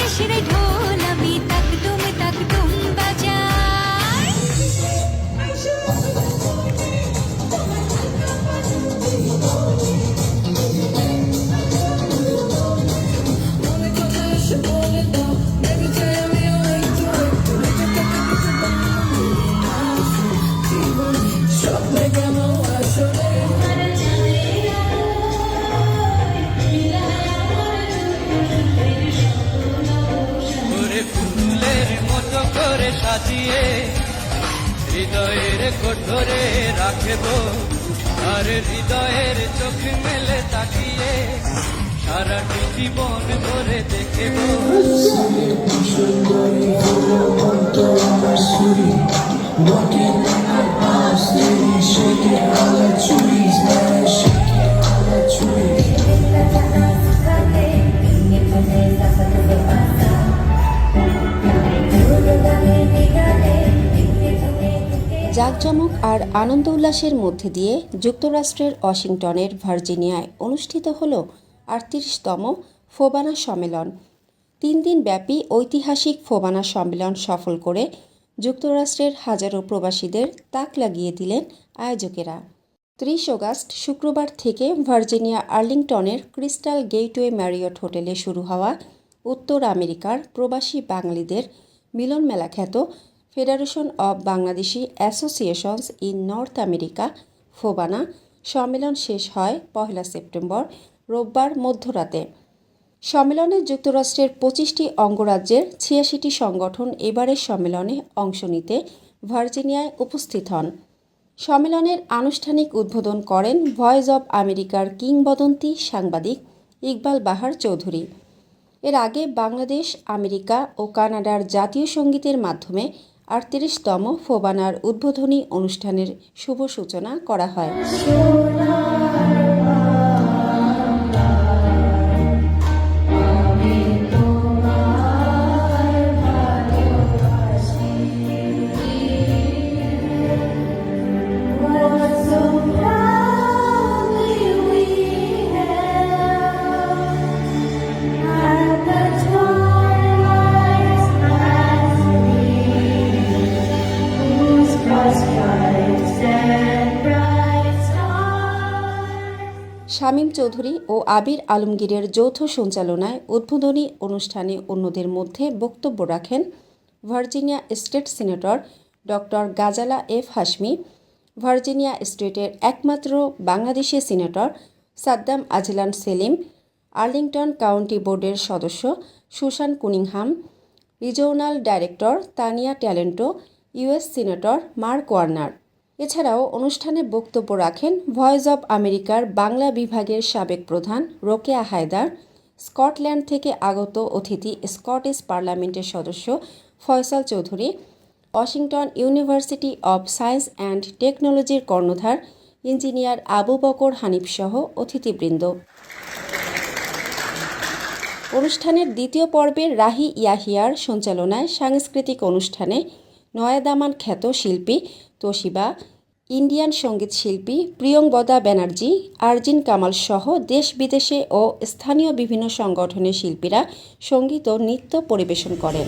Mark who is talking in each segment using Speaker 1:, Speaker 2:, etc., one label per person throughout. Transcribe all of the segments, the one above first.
Speaker 1: বাঁশির ঢোল আমি তাকতুম বাজাই।
Speaker 2: ওরে ফুলের মতো করে সাজিয়ে হৃদয়ের কোঠরে রাখব, আর হৃদয়ের চোখ মেলে তাকিয়ে সারাটি জীবন ধরে দেখব।
Speaker 3: Walking in the house, city, shaking all the trees, man, shaking all the trees.
Speaker 4: জাঁকজমক আর আনন্দ উল্লাসের মধ্যে দিয়ে যুক্তরাষ্ট্রের ওয়াশিংটনের ভার্জিনিয়ায় অনুষ্ঠিত হল ৩৮তম ফোবানা সম্মেলন। ৩ দিন ব্যাপী ঐতিহাসিক ফোবানা সম্মেলন সফল করে যুক্তরাষ্ট্রের হাজারো প্রবাসীদের তাক লাগিয়ে দিলেন আয়োজকেরা। ৩০ আগস্ট শুক্রবার থেকে ভার্জিনিয়া আর্লিংটনের ক্রিস্টাল গেটওয়ে ম্যারিয়ট হোটেলে শুরু হওয়া উত্তর আমেরিকার প্রবাসী বাঙালিদের মিলন মেলা খ্যাত federation of Bangladeshi associations in north America FOBANA সম্মেলন শেষ হয় ১ সেপ্টেম্বর রোববার মধ্যরাতে। সম্মেলনে যুক্তরাষ্ট্রের ২৫টি অঙ্গরাজ্যের ৮৬টি সংগঠন এবারের সম্মেলনে অংশ নিতে ভার্জিনিয়ায় উপস্থিত হন। সম্মেলনের আনুষ্ঠানিক উদ্বোধন করেন ভয়েস অব আমেরিকার কিংবদন্তি সাংবাদিক ইকবাল বাহার চৌধুরী। এর আগে বাংলাদেশ, আমেরিকা ও কানাডার জাতীয় সঙ্গীতের মাধ্যমে ৩৮তম ফোবানার উদ্বোধনী অনুষ্ঠানের শুভ সূচনা করা হয়। শামীম চৌধুরী ও আবির আলমগীরের যৌথ সঞ্চালনায় উদ্বোধনী অনুষ্ঠানে অন্যদের মধ্যে বক্তব্য রাখেন Virginia state senator doctor Ghazala F Hashmi, Virginia স্টেটের একমাত্র Bangladeshi senator Saddam Azlan Salim, Arlington county বোর্ডের সদস্য Susan Cunningham, regional director Tania Talento, US senator Mark Warner. এছাড়াও অনুষ্ঠানে বক্তব্য রাখেন ভয়েস অব আমেরিকার বাংলা বিভাগের সাবেক প্রধান রোকেয়া হায়দার, স্কটল্যান্ড থেকে আগত অতিথি স্কটিশ পার্লামেন্টের সদস্য Faisal Chowdhury, Washington university of science and টেকনোলজির কর্ণধার ইঞ্জিনিয়ার আবু বকর হানিফসহ অতিথিবৃন্দ। অনুষ্ঠানের দ্বিতীয় পর্বের রাহি ইয়াহিয়ার সঞ্চালনায় সাংস্কৃতিক অনুষ্ঠানে নয়াদামান খ্যাত শিল্পী তোশিবা, ইন্ডিয়ান সঙ্গীত শিল্পী প্রিয়ঙ্বদা ব্যানার্জি, আরজিন কামাল সহ দেশ বিদেশে ও স্থানীয় বিভিন্ন সংগঠনের শিল্পীরা সঙ্গীত ও নৃত্য পরিবেশন করেন।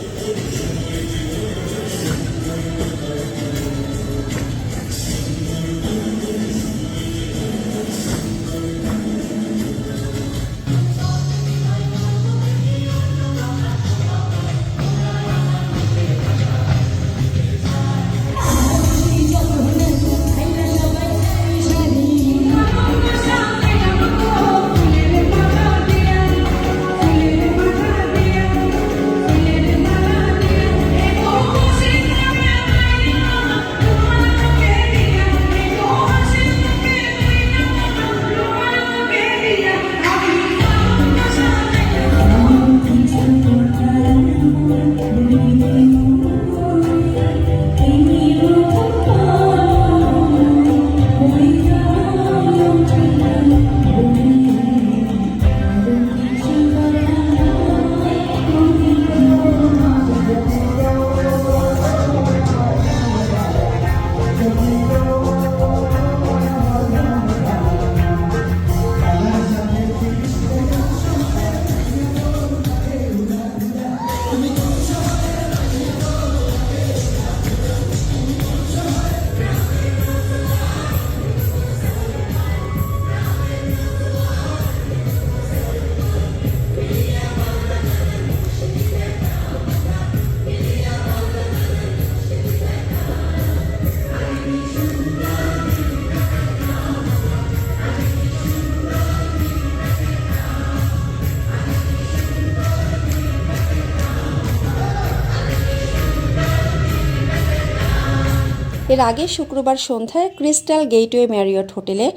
Speaker 4: এর আগে শুক্রবার সন্ধ্যায় ক্রিস্টাল গেটওয়ে ম্যারিয়ট হোটেলে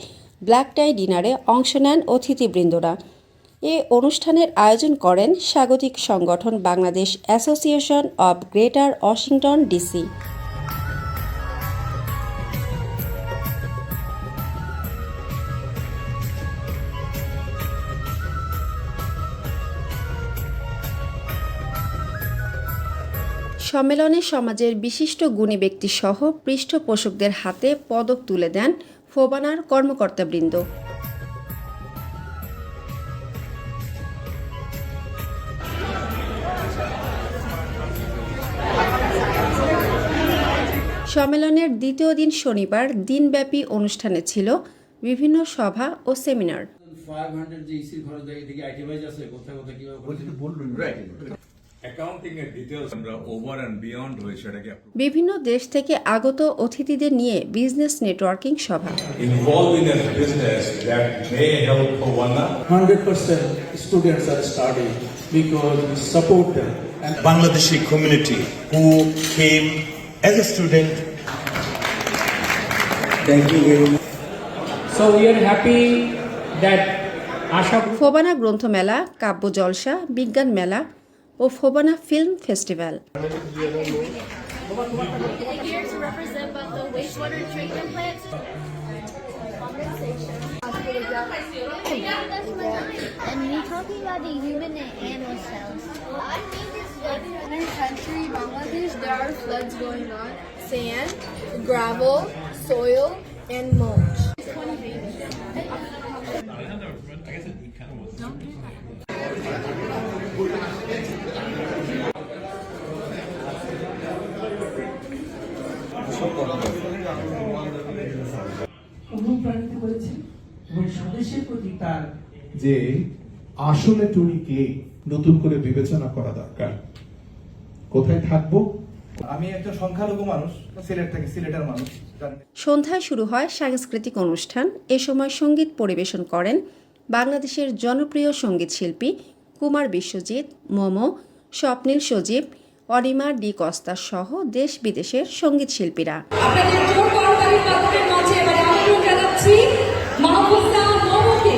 Speaker 4: ব্ল্যাক টাই ডিনারে অংশ নেন অতিথিবৃন্দরা। এ অনুষ্ঠানের আয়োজন করেন স্বাগতিক সংগঠন Bangladesh association of greater Washington DC. সম্মেলনে সমাজের বিশিষ্ট গুণী ব্যক্তিসহ পৃষ্ঠপোষকদের হাতে পদক তুলে দেন ফোবানার কর্মকর্তাবৃন্দ। সম্মেলনের দ্বিতীয় দিন শনিবার দিনব্যাপী অনুষ্ঠানে ছিল বিভিন্ন সভা ও সেমিনার।
Speaker 5: 500 যে ইসির খরচ দেয় এদিকে আইটেমাইজ আছে কোথায় কোথায় কিভাবে
Speaker 6: বলবেন রাইট অ্যাকাউন্টিং এর ডিটেইলস আমরা ওভার এন্ড বিয়ন্ড হয়ে সেটাকে
Speaker 4: বিভিন্ন দেশ থেকে আগত অতিথিদের নিয়ে বিজনেস নেটওয়ার্কিং সভা।
Speaker 6: Involve in a business that may help FOBANA
Speaker 5: 100% students are studying because we support them and
Speaker 7: Bangladeshi community who came as a student.
Speaker 5: thank you very much. So we are happy that Asha
Speaker 4: FOBANA গ্রন্থমেলা, কাব্য জলসা, বিজ্ঞান মেলা ও FOBANA film festival.
Speaker 8: Here to represent about the wastewater treatment plant. And me talking about the human and animal cells.
Speaker 9: In our country, Bangladesh, there are floods going on. Sand, gravel, soil, and mulch.
Speaker 10: অনুপ্রাণিত করেছে এবং স্বদেশের প্রতি তার যে আসলে টুনিকে নতুন করে বিবেচনা করা দরকার। কোথায় থাকবো?
Speaker 11: আমি একজন সংখ্যালঘু মানুষ, সিলেট থেকে, সিলেটের মানুষ।
Speaker 4: সন্ধ্যায় শুরু হয় সাংস্কৃতিক অনুষ্ঠান। এ সময় সঙ্গীত পরিবেশন করেন বাংলাদেশের জনপ্রিয় সঙ্গীত শিল্পী কুমার বিশ্বজিৎ, মোমো, স্বপ্নীল সজীব, অনিমা ডি কস্তা সহ দেশ বিদেশের সঙ্গীত শিল্পীরা।
Speaker 1: আপনাদের জোর করতালির মাধ্যমে মঞ্চে এবারে আমন্ত্রণ জানাচ্ছি মাহফুজা মোমোকে।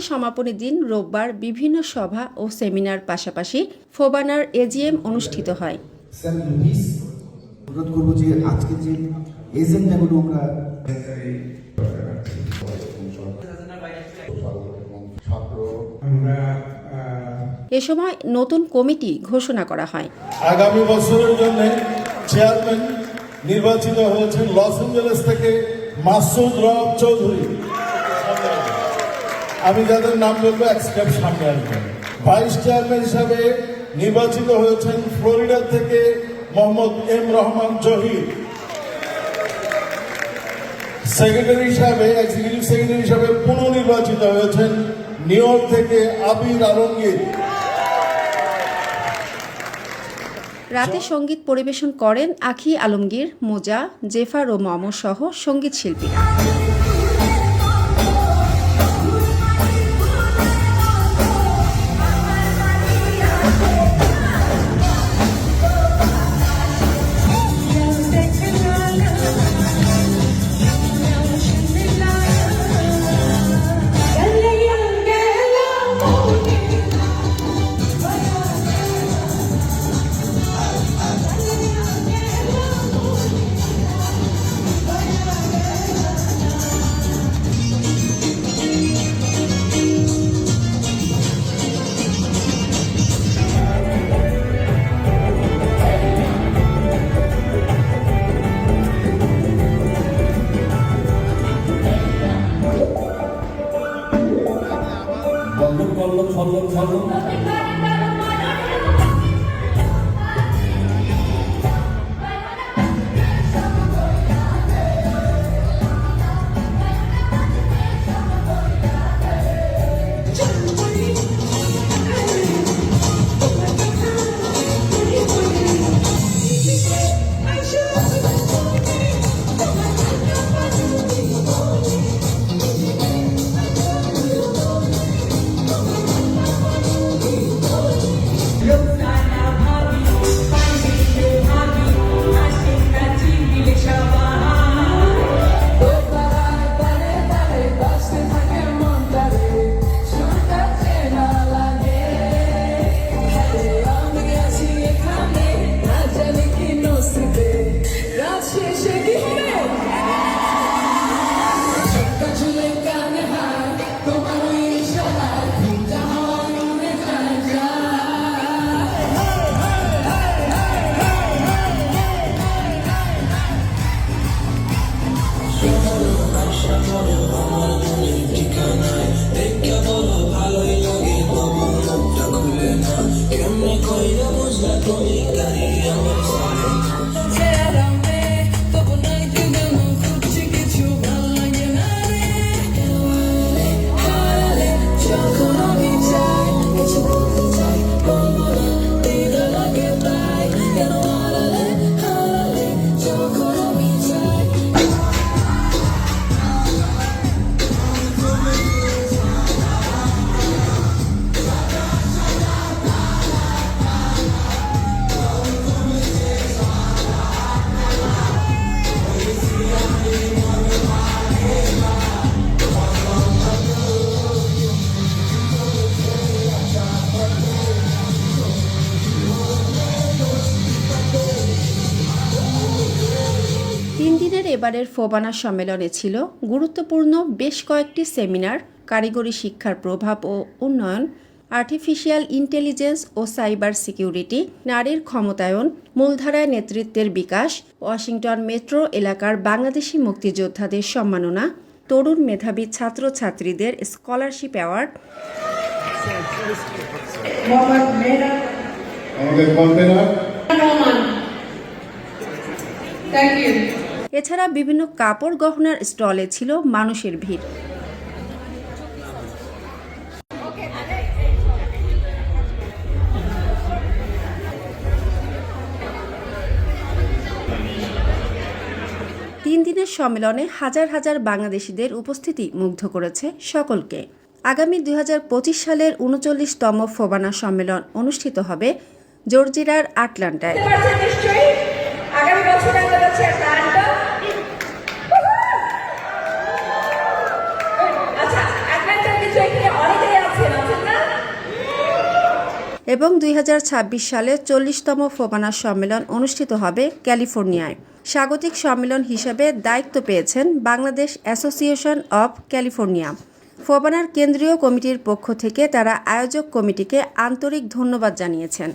Speaker 4: সমাপনী দিন রোববার বিভিন্ন সভা ও সেমিনার পাশাপাশি ফোবানার এজিএম অনুষ্ঠিত হয়।
Speaker 3: স্যার প্লিজ অনুরোধ করবো যে আজকে যে এজেন্ডাগুলো আমরা
Speaker 4: এ সময় নতুন কমিটি ঘোষণা করা হয়।
Speaker 10: আগামী বছরের জন্য চেয়ারম্যান নির্বাচিত হয়েছেন লস এঞ্জেলেস থেকে মাসুদ রব চৌধুরী। আমি যাদের নাম বলবো এক স্টেপ সামনে আসবেন। ভাইস চেয়ারম্যান হিসাবে নির্বাচিত হয়েছেন ফ্লোরিডা থেকে মোহাম্মদ এম রহমান জহির। সেক্রেটারি হিসাবে এক্সিকিউটিভ সেক্রেটারি হিসাবে পুনর্নির্বাচিত হয়েছেন নিউ ইয়র্ক থেকে আবির আলমগীর।
Speaker 4: রাতে সঙ্গীত পরিবেশন করেন আখি আলমগীর, মোজা, জেফার ও মম সহ সঙ্গীত শিল্পীরা। এবারের ফোবানা সম্মেলনে ছিল গুরুত্বপূর্ণ বেশ কয়েকটি সেমিনার, কারিগরি শিক্ষার প্রভাব ও উন্নয়ন, আর্টিফিশিয়াল ইন্টেলিজেন্স ও সাইবার সিকিউরিটি, নারীর ক্ষমতায়ন, মূলধারায় নেতৃত্বের বিকাশ, ওয়াশিংটন মেট্রো এলাকার বাংলাদেশি মুক্তিযোদ্ধাদের সম্মাননা, তরুণ মেধাবী ছাত্রছাত্রীদের স্কলারশিপ অ্যাওয়ার্ড, এছাড়া বিভিন্ন কাপড় গহনার স্টলে ছিল মানুষের ভিড়। তিন দিনের সম্মেলনে হাজার হাজার বাংলাদেশিদের উপস্থিতি মুগ্ধ করেছে সকলকে। আগামী 2025 সালের 39তম ফোবানা সম্মেলন অনুষ্ঠিত হবে জর্জিয়ার আটলান্টায়।
Speaker 1: আগামী বছর আমরা যাচ্ছি আটলান্টা। আচ্ছা, আটলান্টার কিছু এখানে অনেক
Speaker 4: এবং 2026 সালে 40তম ফোবানা সম্মেলন অনুষ্ঠিত হবে ক্যালিফোর্নিয়ায়। স্বাগতিক সম্মেলন হিসেবে দায়িত্ব পেয়েছেন বাংলাদেশ অ্যাসোসিয়েশন অব ক্যালিফোর্নিয়া। ফোবানার কেন্দ্রীয় কমিটির পক্ষ থেকে তারা আয়োজক কমিটিকে আন্তরিক ধন্যবাদ জানিয়েছেন।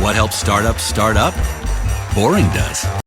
Speaker 12: What helps startups start up? Boring does.